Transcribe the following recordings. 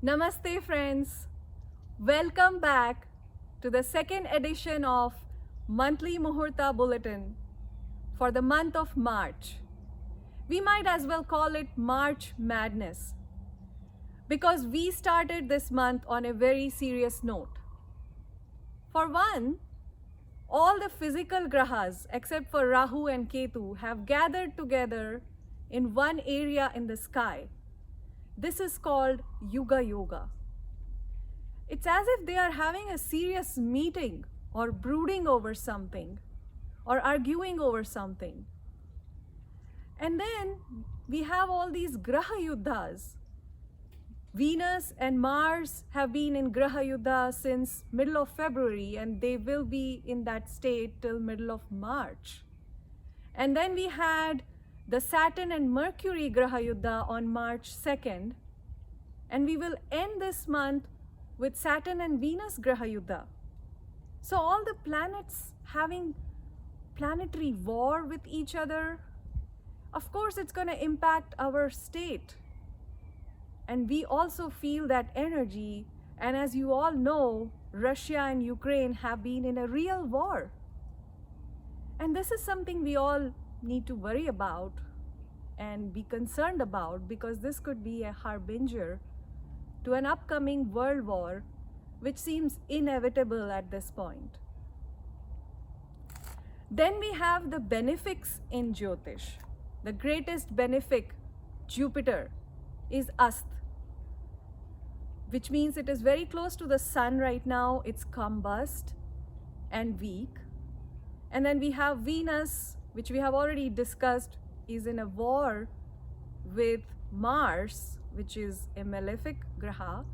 Namaste friends, welcome back to the second edition of monthly Muhurtha Bulletin for the month of March. We might as well call it March Madness because we started this month on a very serious note. For one, all the physical grahas except for Rahu and Ketu have gathered together in one area in the sky. This is called Yuga Yoga. It's as if they are having a serious meeting or brooding over something or arguing over something. And then we have all these Graha Yuddhas. Venus and Mars have been in Graha Yuddha since middle of February and they will be in that state till middle of March. And then we had the Saturn and Mercury Graha Yuddha on March 2nd. And we will end this month with Saturn and Venus Graha Yuddha. So all the planets having planetary war with each other, of course it's going to impact our state. And we also feel that energy. And as you all know, Russia and Ukraine have been in a real war. And this is something we all need to worry about and be concerned about because this could be a harbinger to an upcoming world war, which seems inevitable at this point. Then we have the benefics in Jyotish. The greatest benefic, Jupiter, is Ast, which means it is very close to the sun right now. It's combust and weak. And then we have Venus, which we have already discussed, is in a war with Mars, which is a malefic graha.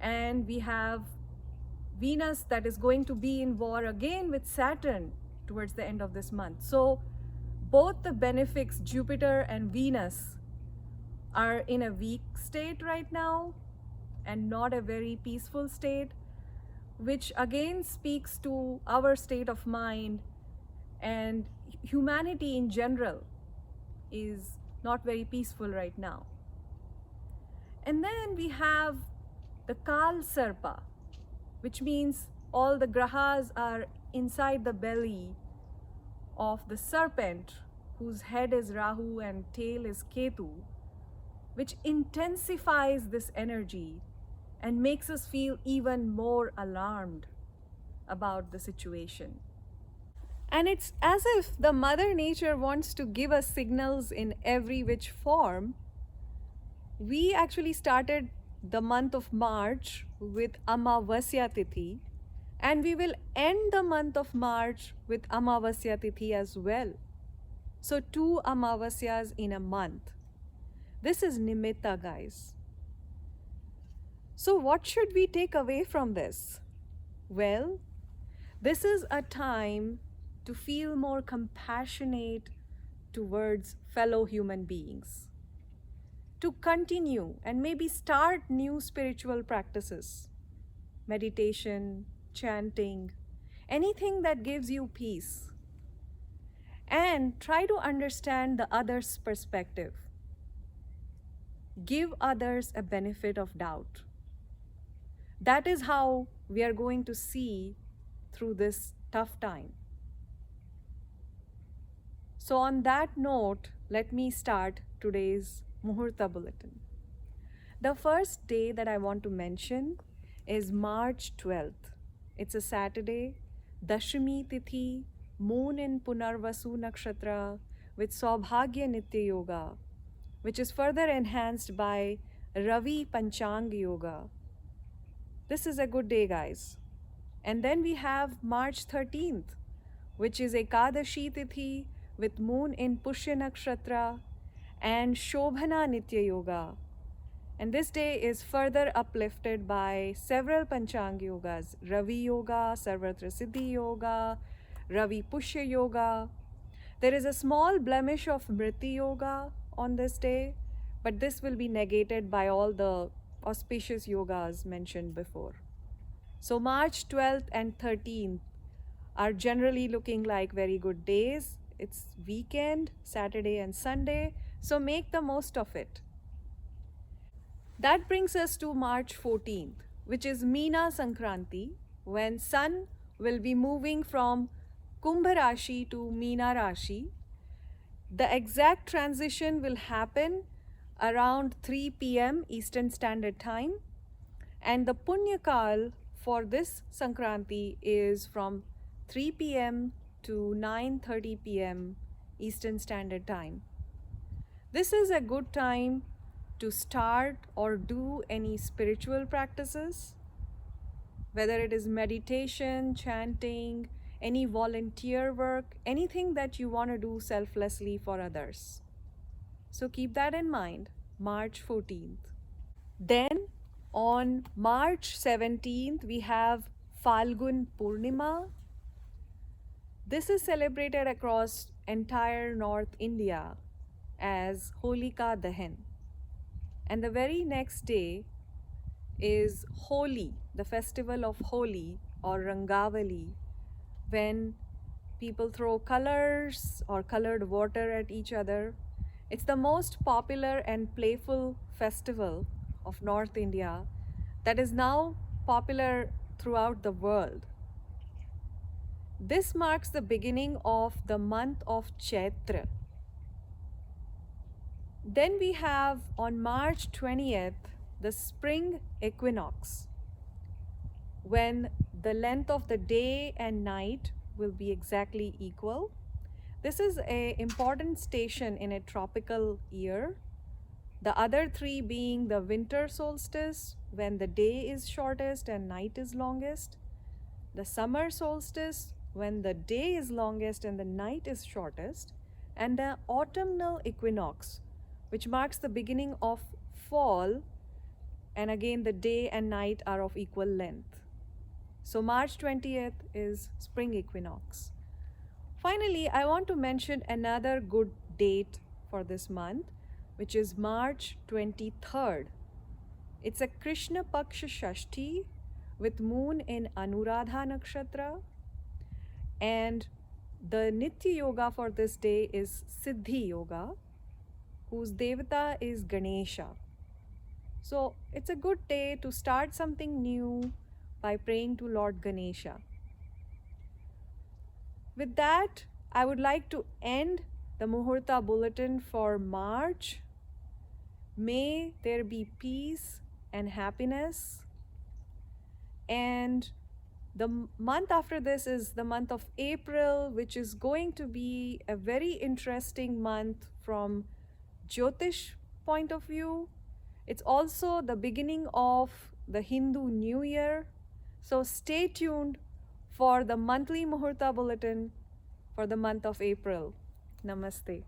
And we have Venus that is going to be in war again with Saturn towards the end of this month. So both the benefics, Jupiter and Venus, are in a weak state right now and not a very peaceful state, which again speaks to our state of mind, and humanity in general is not very peaceful right now. And then we have the Kal Sarpa, which means all the grahas are inside the belly of the serpent, whose head is Rahu and tail is Ketu, which intensifies this energy and makes us feel even more alarmed about the situation. And it's as if the Mother Nature wants to give us signals in every which form. We actually started the month of March with Amavasya Tithi, and we will end the month of March with Amavasya Tithi as well. So 2 Amavasyas in a month. This is Nimitta, guys. So what should we take away from this? Well, this is a time to feel more compassionate towards fellow human beings, to continue and maybe start new spiritual practices, meditation, chanting, anything that gives you peace, and try to understand the other's perspective. Give others a benefit of doubt. That is how we are going to see through this tough time. So on that note, let me start today's Muhurtha Bulletin. The first day that I want to mention is March 12th. It's a Saturday, Dashami Tithi, moon in Punarvasu Nakshatra with Saubhagya Nitya Yoga, which is further enhanced by Ravi Panchang Yoga. This is a good day, guys. And then we have March 13th, which is Ekadashi Tithi with moon in Pushya Nakshatra and Shobhana Nitya Yoga. And this day is further uplifted by several Panchang Yogas, Ravi Yoga, Sarvatra Siddhi Yoga, Ravi Pushya Yoga. There is a small blemish of Mriti Yoga on this day, but this will be negated by all the auspicious yogas mentioned before. So March 12th and 13th are generally looking like very good days. It's weekend, Saturday and Sunday, so make the most of it. That brings us to March 14th, which is Meena Sankranti, when Sun will be moving from Kumbh Rashi to Meena Rashi. The exact transition will happen around 3 p.m. Eastern Standard Time, and the Punya Kal for this Sankranti is from 3 p.m. to 9:30 p.m. Eastern Standard Time. This is a good time to start or do any spiritual practices, whether it is meditation, chanting, any volunteer work, anything that you want to do selflessly for others. So keep that in mind, March 14th. Then on March 17th, we have Falgun Purnima. This is celebrated across entire North India as Holika Dahan. And the very next day is Holi, the festival of Holi or Rangavali, when people throw colors or colored water at each other. It's the most popular and playful festival of North India that is now popular throughout the world. This marks the beginning of the month of Chaitra. Then we have on March 20th the spring equinox, when the length of the day and night will be exactly equal. This is an important station in a tropical year. The other three being the winter solstice, when the day is shortest and night is longest, the summer solstice, when the day is longest and the night is shortest, and the autumnal equinox, which marks the beginning of fall, and again the day and night are of equal length. So March 20th is spring equinox. Finally, I want to mention another good date for this month, which is March 23rd. It's a Krishna Paksha Shashti with moon in Anuradha Nakshatra, and the Nitya Yoga for this day is Siddhi Yoga, whose Devata is Ganesha. So it's a good day to start something new by praying to Lord Ganesha. With that, I would like to end the Muhurtha Bulletin for March. May there be peace and happiness. And the month after this is the month of April, which is going to be a very interesting month from Jyotish point of view. It's also the beginning of the Hindu New Year. So stay tuned for the monthly Muhurta Bulletin for the month of April. Namaste.